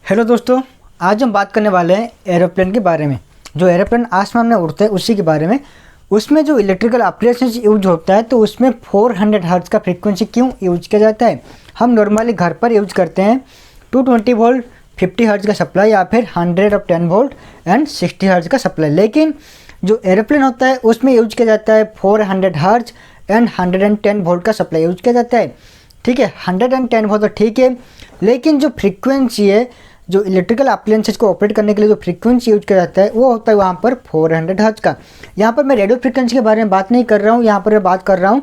Hello दोस्तों, आज हम बात करने वाले हैं एरोप्लेन के बारे में। जो एरोप्लेन आसमान में उड़ते हैं उसी के बारे में। उसमें जो इलेक्ट्रिकल एप्लीकेशन यूज होता है तो उसमें 400 हर्ट्ज़ का फ्रीक्वेंसी क्यों यूज किया जाता है। हम नॉर्मली घर पर यूज करते हैं 220 वोल्ट 50 हर्ट्ज़ का सप्लाई या फिर 110 वोल्ट एंड 60 हर्ट्ज़ का सप्लाई। लेकिन जो एरोप्लेन होता है उसमें यूज किया जाता है 400 हर्ट्ज़ एंड 110 वोल्ट का सप्लाई यूज किया जाता है। ठीक है, 110 वोल्ट तो ठीक है, लेकिन जो फ्रीक्वेंसी है, जो इलेक्ट्रिकल अप्लायंसेस को ऑपरेट करने के लिए जो फ्रीक्वेंसी यूज किया जाता है वो होता है वहाँ पर 400 हर्ट्ज़ का। यहाँ पर मैं रेडियो फ्रीक्वेंसी के बारे में बात नहीं कर रहा हूँ, यहाँ पर मैं बात कर रहा हूँ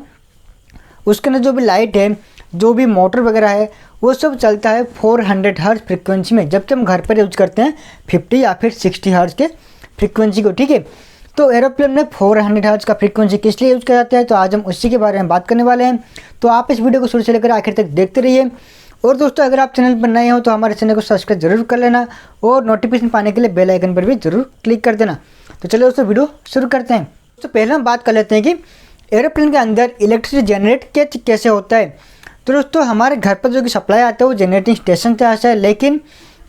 उसके अंदर जो भी लाइट है, जो भी मोटर वगैरह है, वो सब चलता है 400 हर्ट्ज़ फ्रीक्वेंसी में, जबकि हम घर पर यूज करते हैं 50 या फिर 60 हर्ट्ज़ के फ्रीक्वेंसी को। ठीक है, तो एरोप्लेन में 400 हर्ट्ज़ का फ्रीक्वेंसी किस लिए यूज़ किया जाता है, तो आज हम उसी के बारे में बात करने वाले हैं। तो आप इस वीडियो को शुरू से लेकर आखिर तक देखते रहिए। और दोस्तों, अगर आप चैनल पर नए हो तो हमारे चैनल को सब्सक्राइब जरूर कर लेना और नोटिफिकेशन पाने के लिए बेल आइकन पर भी जरूर क्लिक कर देना। तो चलिए दोस्तों, वीडियो शुरू करते हैं। तो पहले हम बात कर लेते हैं कि एरोप्लेन के अंदर इलेक्ट्रिसिटी जनरेट कैसे होता है। तो दोस्तों, हमारे घर पर जो कि सप्लाई आता है वो जनरेटिंग स्टेशन से आता है, लेकिन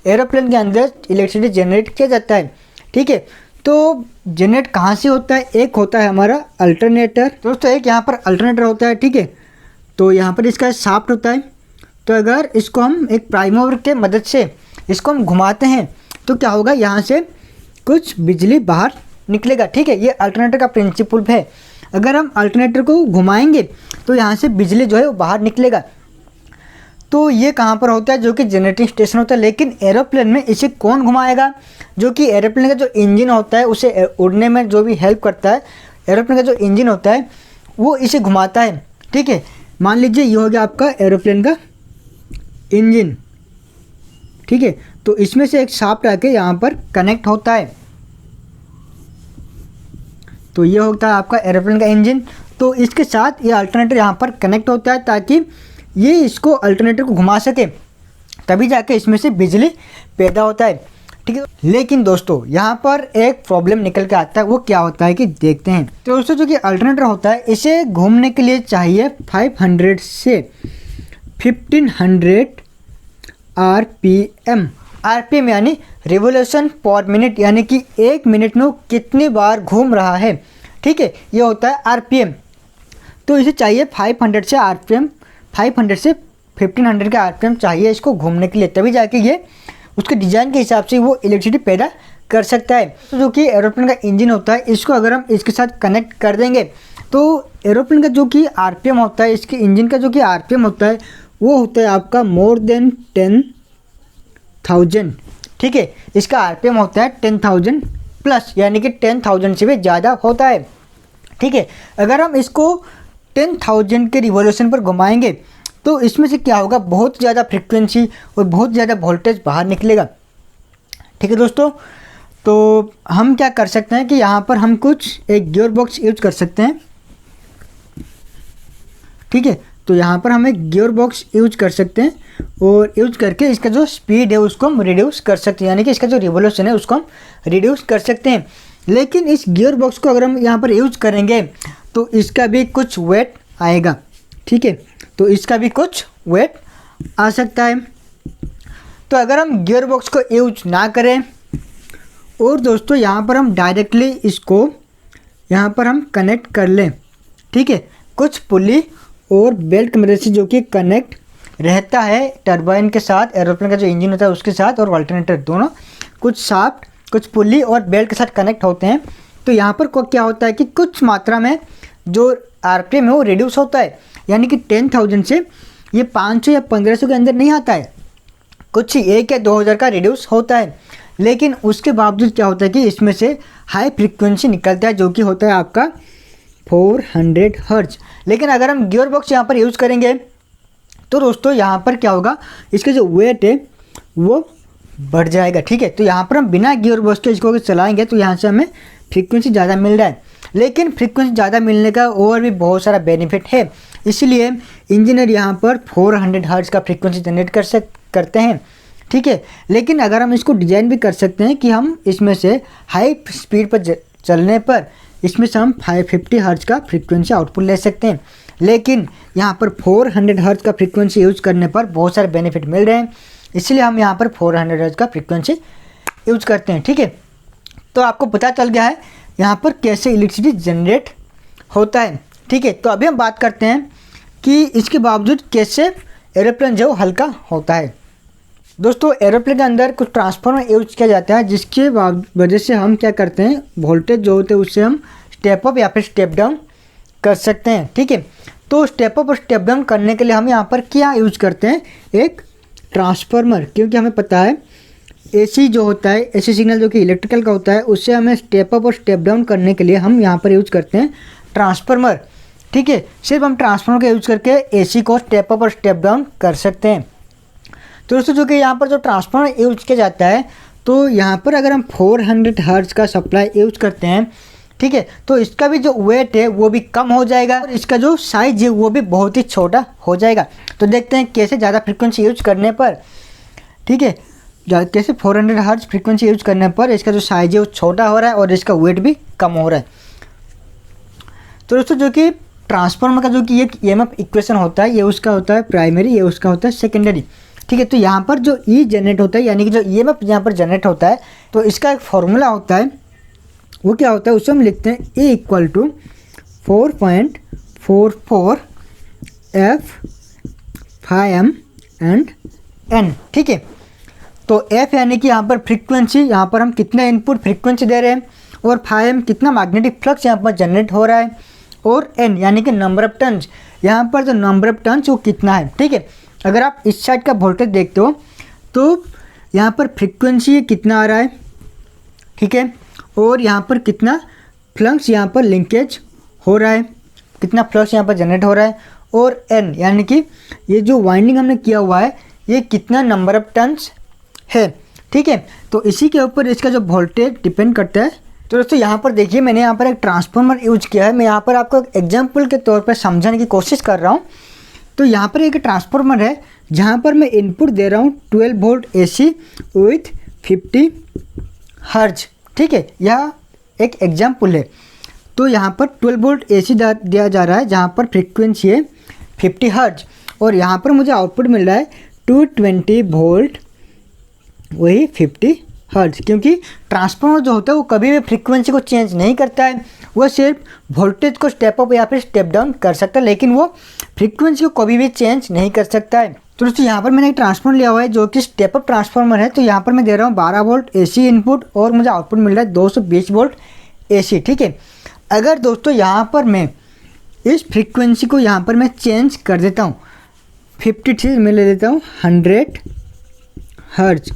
एरोप्लेन के अंदर इलेक्ट्रिसिटी जनरेट किया जाता है। ठीक है, तो जनरेट कहाँ से होता है, एक होता है हमारा अल्टरनेटर। दोस्तों, एक यहाँ पर अल्टरनेटर होता है। ठीक है, तो यहाँ पर इसका शाफ्ट होता है। तो अगर इसको हम एक प्राइम मूवर के मदद से इसको हम घुमाते हैं तो क्या होगा, यहाँ से कुछ बिजली बाहर निकलेगा। ठीक है, ये अल्टरनेटर का प्रिंसिपल है। अगर हम अल्टरनेटर को घुमाएंगे तो यहाँ से बिजली जो है वो बाहर निकलेगा। तो ये कहाँ पर होता है, जो कि जनरेटिंग स्टेशन होता है। लेकिन एरोप्लेन में इसे कौन घुमाएगा, जो कि एरोप्लेन का जो इंजन होता है उसे उड़ने में जो भी हेल्प करता है, एरोप्लेन का जो इंजन होता है वो इसे घुमाता है। ठीक है, मान लीजिए ये हो गया आपका एरोप्लेन का इंजन। ठीक है, तो इसमें से एक शाफ्ट आके यहाँ पर कनेक्ट होता है। तो ये होता है आपका एरोप्लेन का इंजन। तो इसके साथ ये अल्टरनेटर यहाँ पर कनेक्ट होता है ताकि ये इसको अल्टरनेटर को घुमा सके, तभी जाके इसमें से बिजली पैदा होता है। ठीक है, लेकिन दोस्तों यहाँ पर एक प्रॉब्लम निकल के आता है। वो क्या होता है कि देखते हैं। तो दोस्तों, जो कि अल्टरनेटर होता है इसे घूमने के लिए चाहिए 500 से 1500 RPM। RPM यानी रिवोल्यूशन पर मिनट, यानी कि एक मिनट में कितनी बार घूम रहा है। ठीक है, ये होता है RPM। तो इसे चाहिए 500 से RPM, 500 से 1500 का RPM चाहिए इसको घूमने के लिए, तभी जाके ये उसके डिज़ाइन के हिसाब से वो इलेक्ट्रिसिटी पैदा कर सकता है। तो जो कि एरोप्लेन का इंजन होता है, इसको अगर हम इसके साथ कनेक्ट कर देंगे तो एरोप्लेन का जो कि RPM होता है, इसके इंजन का जो कि RPM होता है वो होता है आपका मोर देन 10,000। ठीक है, इसका RPM होता है 10,000 प्लस, यानी कि 10,000 से भी ज़्यादा होता है। ठीक है, अगर हम इसको 10,000 के रिवॉल्यूशन पर घुमाएंगे तो इसमें से क्या होगा, बहुत ज़्यादा फ्रीक्वेंसी और बहुत ज़्यादा वोल्टेज बाहर निकलेगा। ठीक है दोस्तों, तो हम क्या कर सकते हैं कि यहाँ पर हम कुछ एक गियर बॉक्स यूज कर सकते हैं। ठीक है, तो यहाँ पर हम एक गियर बॉक्स यूज कर सकते हैं और यूज करके इसका जो स्पीड है उसको हम रिड्यूस कर सकते हैं, यानी कि इसका जो रिवोल्यूशन है उसको हम रिड्यूस कर सकते हैं। लेकिन इस गियर बॉक्स को अगर हम यहाँ पर यूज करेंगे तो इसका भी कुछ वेट आएगा। ठीक है, तो इसका भी कुछ वेट आ सकता है। तो अगर हम गियर बॉक्स को यूज ना करें और दोस्तों यहाँ पर हम डायरेक्टली इसको यहाँ पर हम कनेक्ट कर लें। ठीक है, कुछ पुली और बेल्ट की मदद से जो कि कनेक्ट रहता है टरबाइन के साथ, एरोप्लेन का जो इंजन होता है उसके साथ और अल्टरनेटर दोनों कुछ शाफ्ट, कुछ पुली और बेल्ट के साथ कनेक्ट होते हैं। तो यहाँ पर को क्या होता है कि कुछ मात्रा में जो RPM है वो रिड्यूस होता है, यानी कि 10,000 से ये 500 या 1500 के अंदर नहीं आता है, कुछ 1 या 2,000 का रिड्यूस होता है। लेकिन उसके बावजूद क्या होता है कि इसमें से हाई फ्रीक्वेंसी निकलता है, जो कि होता है आपका 400 हर्ट्ज़। लेकिन अगर हम गियर बॉक्स यहाँ पर यूज़ करेंगे तो दोस्तों यहाँ पर क्या होगा, इसका जो वेट है वो बढ़ जाएगा। ठीक है, तो यहाँ पर हम बिना गियर बॉक्स के इसको चलाएंगे तो यहाँ से हमें फ्रीक्वेंसी ज़्यादा मिल रहा है। लेकिन फ्रीक्वेंसी ज़्यादा मिलने का और भी बहुत सारा बेनिफिट है, इसलिए इंजीनियर यहाँ पर 400 हर्ट्ज़ का फ्रीक्वेंसी जनरेट करते हैं। ठीक है, लेकिन अगर हम इसको डिज़ाइन भी कर सकते हैं कि हम इसमें से हाई स्पीड पर चलने पर इसमें से हम 550 हर्ट्ज़ का फ्रीक्वेंसी आउटपुट ले सकते हैं। लेकिन यहाँ पर 400 हर्ट्ज़ का फ्रीक्वेंसी यूज़ करने पर बहुत सारे बेनिफिट मिल रहे हैं, इसलिए हम यहाँ पर 400 हर्ट्ज का फ्रीक्वेंसी यूज करते हैं। ठीक है, तो आपको पता चल गया है यहाँ पर कैसे इलेक्ट्रिसिटी जनरेट होता है। ठीक है, तो अभी हम बात करते हैं कि इसके बावजूद कैसे एरोप्लेन जो हल्का होता है। दोस्तों, एरोप्लेन के अंदर कुछ ट्रांसफार्मर यूज किया जाता है, जिसके वजह से हम क्या करते हैं, वोल्टेज जो होते हैं उससे हम स्टेप अप या फिर स्टेप डाउन कर सकते हैं। ठीक है, तो स्टेप अप और स्टेप डाउन करने के लिए हम यहाँ पर क्या यूज करते हैं, एक ट्रांसफार्मर, क्योंकि हमें पता है एसी जो होता है, एसी सिग्नल जो कि इलेक्ट्रिकल का होता है, उससे हमें स्टेप अप और स्टेप डाउन करने के लिए हम यहाँ पर यूज करते हैं ट्रांसफार्मर। ठीक है, सिर्फ हम ट्रांसफार्मर का यूज करके एसी को स्टेप अप और स्टेप डाउन कर सकते हैं। तो दोस्तों, जो कि यहाँ पर जो ट्रांसफार्मर यूज किया जाता है, तो यहाँ पर अगर हम 400 हर्ट्ज का सप्लाई यूज करते हैं, ठीक है, तो इसका भी जो वेट है वो भी कम हो जाएगा और इसका जो साइज है वो भी बहुत ही छोटा हो जाएगा। तो देखते हैं कैसे ज़्यादा फ्रीक्वेंसी यूज करने पर, ठीक है, कैसे 400 हर्ट्ज फ्रीक्वेंसी यूज करने पर इसका जो साइज है वो छोटा हो रहा है और इसका वेट भी कम हो रहा है। तो दोस्तों, जो कि ट्रांसफार्मर का जो कि एक ईएमएफ इक्वेशन होता है, ये उसका होता है प्राइमरी, ये उसका होता है सेकेंडरी। ठीक है, तो यहाँ पर जो ई जनरेट होता है, यानी कि जो ईएमएफ यहाँ पर जनरेट होता है, तो इसका एक फॉर्मूला होता है, वो क्या होता है, उससे हम लिखते हैं E equal to 4.44 F 5M and N। ठीक है, तो F यानी कि यहाँ पर फ्रीक्वेंसी, यहाँ पर हम कितना इनपुट फ्रीक्वेंसी दे रहे हैं, और 5M कितना मैग्नेटिक फ्लक्स यहाँ पर जनरेट हो रहा है, और N यानी कि नंबर ऑफ टर्न्स, यहाँ पर जो नंबर ऑफ टर्न्स वो कितना है। ठीक है, अगर आप इस साइड का वोल्टेज देखते हो तो यहाँ पर फ्रीक्वेंसी कितना आ रहा है, ठीक है, और यहाँ पर कितना फ्लक्स यहाँ पर लिंकेज हो रहा है, कितना फ्लक्स यहाँ पर जनरेट हो रहा है, और N यानी कि ये जो वाइंडिंग हमने किया हुआ है ये कितना नंबर ऑफ टर्न्स है। ठीक है, तो इसी के ऊपर इसका जो वोल्टेज डिपेंड करता है। तो दोस्तों, यहाँ पर देखिए मैंने यहाँ पर एक ट्रांसफार्मर यूज किया है, मैं यहाँ पर आपको एग्जाम्पल के तौर पर समझाने की कोशिश कर रहा हूँ। तो यहाँ पर एक ट्रांसफार्मर है जहाँ पर मैं इनपुट दे रहा हूँ 12 वोल्ट AC विथ 50 हर्ज। ठीक है, यह एक एग्जाम्पल है। तो यहाँ पर 12 वोल्ट AC दिया जा रहा है जहाँ पर फ्रीक्वेंसी है 50 हर्ज, और यहाँ पर मुझे आउटपुट मिल रहा है 220 वोल्ट वही 50 हर्ज, क्योंकि ट्रांसफार्मर जो होता है वो कभी भी फ्रीक्वेंसी को चेंज नहीं करता है, वो सिर्फ वोल्टेज को स्टेप अप या फिर स्टेप डाउन कर सकता है, लेकिन वो फ्रीक्वेंसी को कभी भी चेंज नहीं कर सकता है। तो दोस्तों, यहाँ पर मैंने एक ट्रांसफार्मर लिया हुआ है जो कि स्टेप अप ट्रांसफार्मर है। तो यहाँ पर मैं दे रहा हूँ 12 वोल्ट AC इनपुट और मुझे आउटपुट मिल रहा है 220 वोल्ट AC। ठीक है, अगर दोस्तों यहाँ पर मैं इस फ्रीक्वेंसी को यहाँ पर मैं चेंज कर देता हूँ, 53 में ले लेता हूँ 100 हर्ज,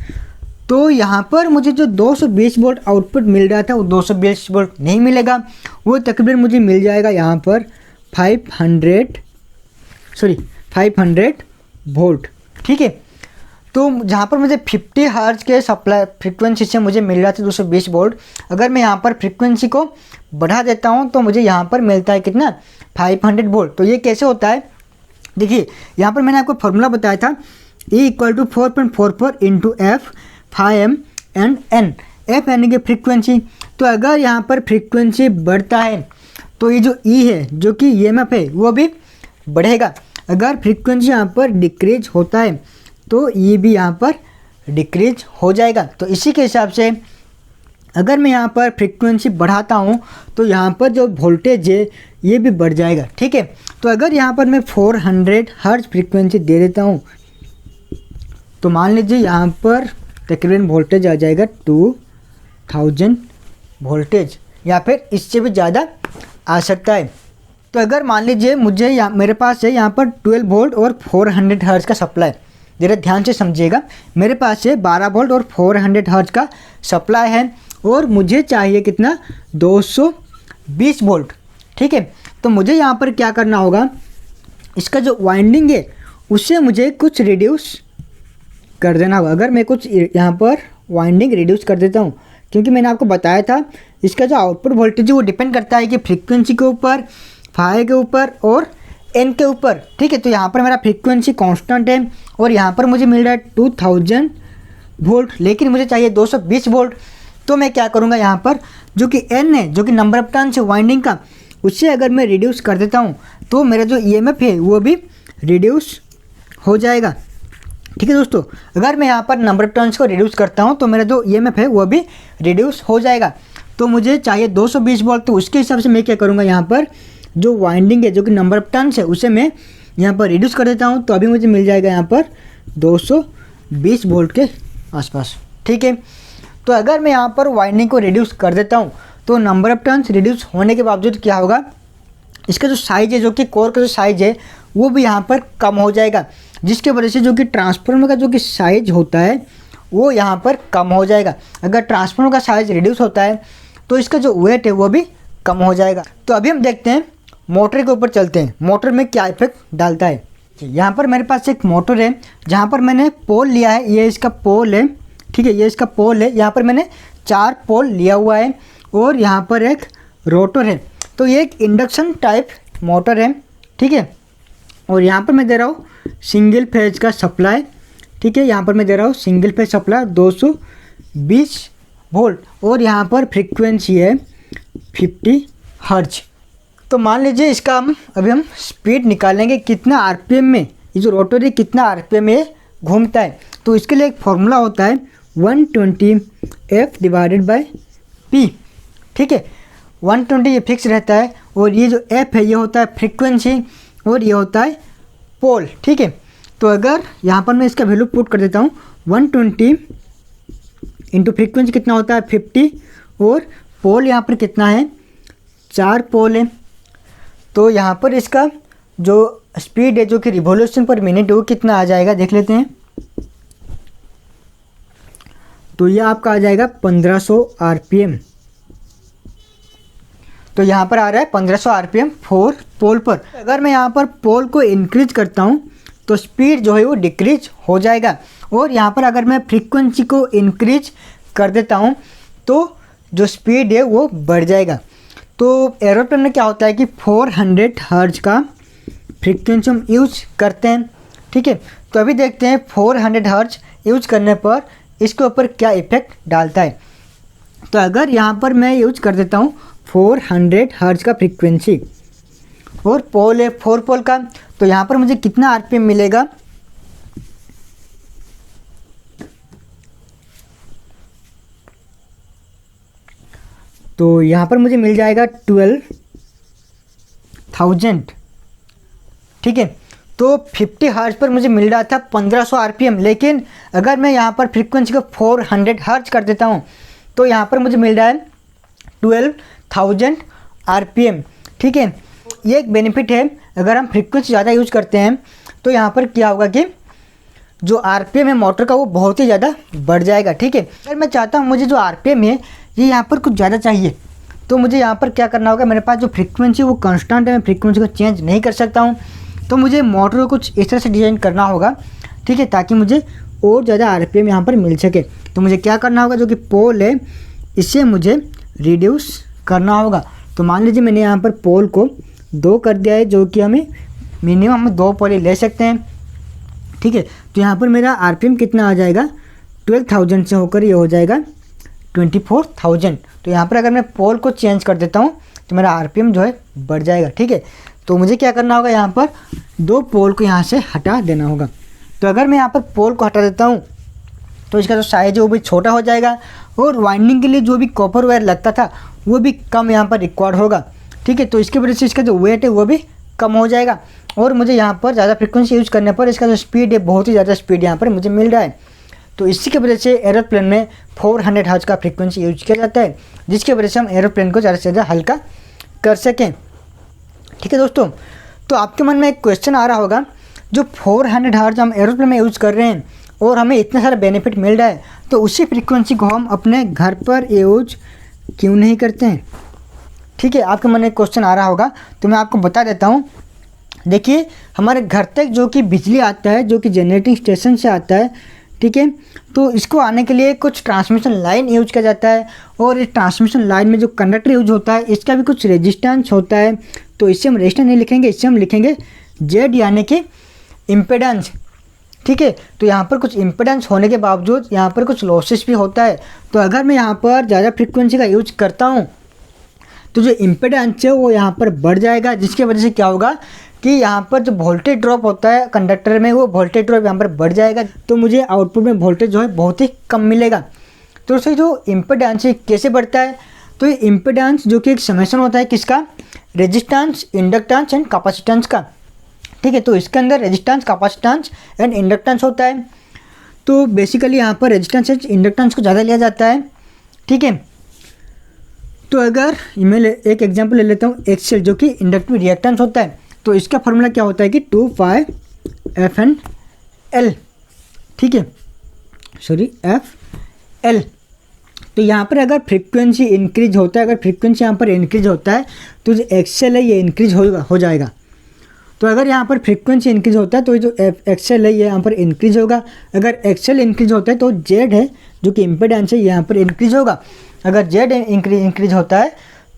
तो यहाँ पर मुझे जो 220 वोल्ट आउटपुट मिल रहा था वो 220 वोल्ट नहीं मिलेगा, वो तकरीबन मुझे मिल जाएगा यहाँ पर 500 वोल्ट। ठीक है, तो जहाँ पर मुझे 50 हर्ज के सप्लाई फ्रीक्वेंसी से मुझे मिल रहा था 220 वोल्ट, अगर मैं यहाँ पर फ्रीक्वेंसी को बढ़ा देता हूँ तो मुझे यहाँ पर मिलता है कितना, 500 वोल्ट। तो ये कैसे होता है, देखिए यहाँ पर मैंने आपको फॉर्मूला बताया था E equal to 4.44 into F 5M and N। F यानी कि फ्रीक्वेंसी, तो अगर यहाँ पर फ्रीक्वेंसी बढ़ता है तो ये जो E है जो कि EMF है वो भी बढ़ेगा, अगर फ्रीक्वेंसी यहाँ पर डिक्रीज होता है तो ये भी यहाँ पर डिक्रीज हो जाएगा। तो इसी के हिसाब से अगर मैं यहाँ पर फ्रीक्वेंसी बढ़ाता हूँ तो यहाँ पर जो वोल्टेज है ये भी बढ़ जाएगा। ठीक है, तो अगर यहाँ पर मैं 400 हर्ट्ज फ्रीक्वेंसी दे देता हूँ तो मान लीजिए यहाँ पर तकरीबन वोल्टेज आ जाएगा 2000 वोल्टेज, या फिर इससे भी ज़्यादा आ सकता है। तो अगर मान लीजिए मुझे मेरे पास है यहाँ पर 12 वोल्ट और 400 हर्ट्ज का सप्लाई, ज़रा ध्यान से समझिएगा, मेरे पास है 12 वोल्ट और 400 हर्ट्ज का सप्लाई है और मुझे चाहिए कितना, 220 वोल्ट। ठीक है, तो मुझे यहाँ पर क्या करना होगा, इसका जो वाइंडिंग है उससे मुझे कुछ रिड्यूस कर देना होगा। अगर मैं कुछ यहाँ पर वाइंडिंग रिड्यूस कर देता हूँ, क्योंकि मैंने आपको बताया था इसका जो आउटपुट वोल्टेज है वो डिपेंड करता है कि फ्रीक्वेंसी के ऊपर, फाई के ऊपर और N के ऊपर। ठीक है, तो यहाँ पर मेरा फ्रीक्वेंसी कांस्टेंट है और यहाँ पर मुझे मिल रहा है 2000 वोल्ट, लेकिन मुझे चाहिए 220 वोल्ट। तो मैं क्या करूँगा, यहाँ पर जो कि N है, जो कि नंबर ऑफ टर्न्स है वाइंडिंग का, उससे अगर मैं रिड्यूस कर देता हूँ तो मेरा जो EMF है वो भी रिड्यूस हो जाएगा। ठीक है दोस्तों, अगर मैं यहाँ पर नंबर ऑफ टर्न्स को रिड्यूस करता हूँ तो मेरा जो ईएमएफ है वो भी रिड्यूस हो जाएगा। तो मुझे चाहिए 220 वोल्ट, तो उसके हिसाब से मैं क्या करूँगा, यहाँ पर जो वाइंडिंग है जो कि नंबर ऑफ टर्न्स है उसे मैं यहाँ पर रिड्यूस कर देता हूँ। तो अभी मुझे मिल जाएगा यहाँ पर 220 वोल्ट के आसपास। ठीक है, तो अगर मैं यहाँ पर वाइंडिंग को रिड्यूस कर देता हूँ तो नंबर ऑफ टर्न्स रिड्यूस होने के बावजूद क्या होगा, इसका जो साइज़ है, जो कि कोर का जो साइज़ है वो भी यहाँ पर कम हो जाएगा, जिसके वजह से जो कि ट्रांसफार्मर का जो कि साइज़ होता है वो यहाँ पर कम हो जाएगा। अगर ट्रांसफार्मर का साइज़ रिड्यूस होता है तो इसका जो वेट है वो भी कम हो जाएगा। तो अभी हम देखते हैं मोटर के ऊपर चलते हैं, मोटर में क्या इफेक्ट डालता है। यहाँ पर मेरे पास एक मोटर है जहाँ पर मैंने पोल लिया है, ये इसका पोल है। ठीक है, ये इसका पोल है, यहाँ पर मैंने 4 पोल लिया हुआ है और यहाँ पर एक रोटर है। तो ये एक इंडक्शन टाइप मोटर है। ठीक है, और यहाँ पर मैं दे रहा हूँ सिंगल फेज का सप्लाई। ठीक है, यहाँ पर मैं दे रहा हूँ सिंगल फेज सप्लाई 220 वोल्ट और यहाँ पर फ्रीक्वेंसी है 50 हर्ट्ज। तो मान लीजिए इसका अभी हम स्पीड निकालेंगे, कितना आरपीएम में ये जो रोटर है कितना आरपीएम में घूमता है। तो इसके लिए एक फॉर्मूला होता है 120F डिवाइडेड बाय P। ठीक है, 120 ये फिक्स रहता है और ये जो F है ये होता है फ्रीक्वेंसी और ये होता है पोल। ठीक है, तो अगर यहाँ पर मैं इसका वैल्यू पुट कर देता हूँ 120 इंटू फ्रीक्वेंसी कितना होता है 50 और पोल यहाँ पर कितना है 4 पोल है। तो यहाँ पर इसका जो स्पीड है जो कि रिवॉल्यूशन पर मिनट है वो कितना आ जाएगा देख लेते हैं। तो ये आपका आ जाएगा 1500 आरपीएम। तो यहाँ पर आ रहा है 1500 आरपीएम 4 पोल पर। अगर मैं यहाँ पर पोल को इंक्रीज करता हूँ तो स्पीड जो है वो डिक्रीज हो जाएगा और यहाँ पर अगर मैं फ्रीक्वेंसी को इंक्रीज कर देता हूँ तो जो स्पीड है वो बढ़ जाएगा। तो एरोप्लेन में क्या होता है कि 400 हर्ट्ज का फ्रीक्वेंसी हम यूज करते हैं। ठीक है, तो अभी देखते हैं 400 हर्ट्ज यूज करने पर इसके ऊपर क्या इफेक्ट डालता है। तो अगर यहाँ पर मैं यूज कर देता हूँ 400 हर्ट्ज का फ्रीक्वेंसी और पोल है 4 पोल का, तो यहाँ पर मुझे कितना आरपीएम मिलेगा, तो यहाँ पर मुझे मिल जाएगा 12,000। ठीक है, तो 50 हर्ट्ज पर मुझे मिल रहा था 1500 आरपीएम, लेकिन अगर मैं यहाँ पर फ्रीक्वेंसी को 400 हर्ट्ज कर देता हूँ तो यहाँ पर मुझे मिल रहा है 12,000 आरपीएम। ठीक है, ये एक बेनिफिट है, अगर हम फ्रीक्वेंसी ज़्यादा यूज करते हैं तो यहाँ पर क्या होगा कि जो आरपीएम है मोटर का वो बहुत ही ज़्यादा बढ़ जाएगा। ठीक है, अगर मैं चाहता हूँ मुझे जो आरपीएम है ये यहाँ पर कुछ ज़्यादा चाहिए तो मुझे यहाँ पर क्या करना होगा, मेरे पास जो फ्रीक्वेंसी वो कांस्टेंट है, मैं फ्रीक्वेंसी को चेंज नहीं कर सकता हूँ। तो मुझे मोटर को कुछ इस तरह से डिज़ाइन करना होगा। ठीक है, ताकि मुझे और ज़्यादा आरपीएम यहाँ पर मिल सके। तो मुझे क्या करना होगा, जो कि पोल है इसे मुझे रिड्यूस करना होगा। तो मान लीजिए मैंने यहाँ पर पोल को 2 कर दिया है, जो कि हमें मिनिमम हम 2 पोल ले सकते हैं। ठीक है, तो यहाँ पर मेरा आरपीएम कितना आ जाएगा, 12,000 से होकर ये हो जाएगा 24,000। तो यहाँ पर अगर मैं पोल को चेंज कर देता हूँ तो मेरा आरपीएम जो है बढ़ जाएगा। ठीक है, तो मुझे क्या करना होगा, यहाँ पर 2 पोल को यहाँ से हटा देना होगा। तो अगर मैं यहाँ पर पोल को हटा देता हूँ तो इसका जो साइज है वो भी छोटा हो जाएगा और वाइंडिंग के लिए जो भी कॉपर वायर लगता था वो भी कम यहाँ पर रिक्वायर्ड होगा। ठीक है, तो इसकी वजह से इसका जो वेट है वो भी कम हो जाएगा और मुझे यहाँ पर ज़्यादा फ्रीक्वेंसी यूज़ करने पर इसका जो स्पीड है बहुत ही ज़्यादा स्पीड यहाँ पर मुझे मिल रहा है। तो इसी की वजह से एरोप्लेन में 400 हर्ट्ज का फ्रीक्वेंसी यूज किया जाता है, जिसकी वजह से हम एरोप्लेन को ज़्यादा से ज़्यादा हल्का कर सकें। ठीक है दोस्तों, तो आपके मन में एक क्वेश्चन आ रहा होगा, जो 400 हर्ट्ज हम एरोप्लेन में यूज़ कर रहे हैं और हमें इतना सारा बेनिफिट मिल रहा है तो उसी फ्रीक्वेंसी को हम अपने घर पर यूज क्यों नहीं करते हैं। ठीक है, आपके मन में एक क्वेश्चन आ रहा होगा, तो मैं आपको बता देता हूँ। देखिए, हमारे घर तक जो कि बिजली आता है, जो कि जनरेटिंग स्टेशन से आता है, ठीक है, तो इसको आने के लिए कुछ ट्रांसमिशन लाइन यूज किया जाता है और इस ट्रांसमिशन लाइन में जो कंडक्टर यूज होता है इसका भी कुछ रेजिस्टेंस होता है। तो इससे हम रेजिस्टेंस नहीं लिखेंगे, इससे हम लिखेंगे जेड यानी कि इम्पेडेंस। ठीक है, तो यहाँ पर कुछ इम्पेडेंस होने के बावजूद यहाँ पर कुछ लॉसेस भी होता है। तो अगर मैं यहाँ पर ज़्यादा फ्रीक्वेंसी का यूज करता हूँ तो जो इम्पेडेंस है वो यहाँ पर बढ़ जाएगा, जिसकी वजह से क्या होगा कि यहाँ पर जो वोल्टेज ड्रॉप होता है कंडक्टर में, वो वोल्टेज ड्रॉप यहाँ पर बढ़ जाएगा, तो मुझे आउटपुट में वोल्टेज जो है बहुत ही कम मिलेगा। तो उससे जो इम्पीडेंस है कैसे बढ़ता है, तो ये इम्पीडेंस जो कि एक समेशन होता है किसका, रेजिस्टेंस, इंडक्टेंस एंड कैपेसिटेंस का, ठीक है। तो इसके अंदर रेजिस्टेंस, कैपेसिटेंस एंड इंडक्टेंस होता है। तो बेसिकली यहाँ पर रेजिस्टेंस एंड इंडक्टेंस को ज़्यादा लिया जाता है, ठीक है। तो अगर मैं एक एग्जांपल ले लेता हूँ, एक्सेल जो कि इंडक्टिव रिएक्टेंस होता है, तो इसका फॉर्मूला क्या होता है कि 2πfnL, ठीक है, सॉरी FL। तो यहाँ पर अगर फ्रीक्वेंसी इंक्रीज होता है, अगर फ्रीक्वेंसी यहाँ पर इंक्रीज होता है तो जो एक्सेल है ये इंक्रीज हो जाएगा। तो अगर यहाँ पर फ्रीक्वेंसी इंक्रीज होता है तो जो एक्सेल है ये यहाँ पर इंक्रीज होगा। अगर एक्सेल इंक्रीज होता है तो जेड है जो कि इम्पीडेंस है ये यहाँ पर इंक्रीज होगा। अगर जेड इंक्रीज होता है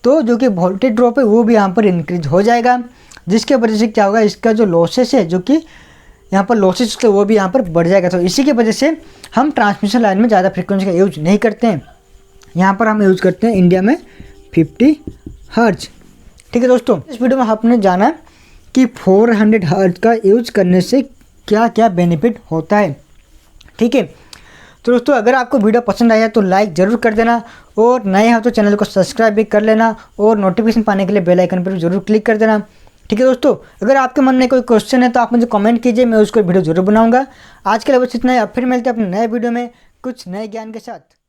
तो जो कि वोल्टेज ड्रॉप है वो भी यहाँ पर इंक्रीज हो जाएगा, जिसके वजह से क्या होगा, इसका जो लॉसेस है जो कि यहाँ पर लॉसेस वो भी यहाँ पर बढ़ जाएगा। तो इसी की वजह से हम ट्रांसमिशन लाइन में ज़्यादा फ्रीक्वेंसी का यूज नहीं करते हैं, यहाँ पर हम यूज़ करते हैं इंडिया में 50 हर्ट्ज, ठीक है दोस्तों। इस वीडियो में आपने जाना कि 400 हर्ट्ज का यूज करने से क्या क्या बेनिफिट होता है, ठीक है। तो दोस्तों अगर आपको वीडियो पसंद आया तो लाइक ज़रूर कर देना, और नए हो तो चैनल को सब्सक्राइब भी कर लेना, और नोटिफिकेशन पाने के लिए बेल आइकन पर भी जरूर क्लिक कर देना, ठीक है दोस्तों। अगर आपके मन में कोई क्वेश्चन है तो आप मुझे कमेंट कीजिए, मैं उसको वीडियो जरूर बनाऊंगा। आज के लिए बस इतना ही, अब फिर मिलते हैं अपने नए वीडियो में कुछ नए ज्ञान के साथ।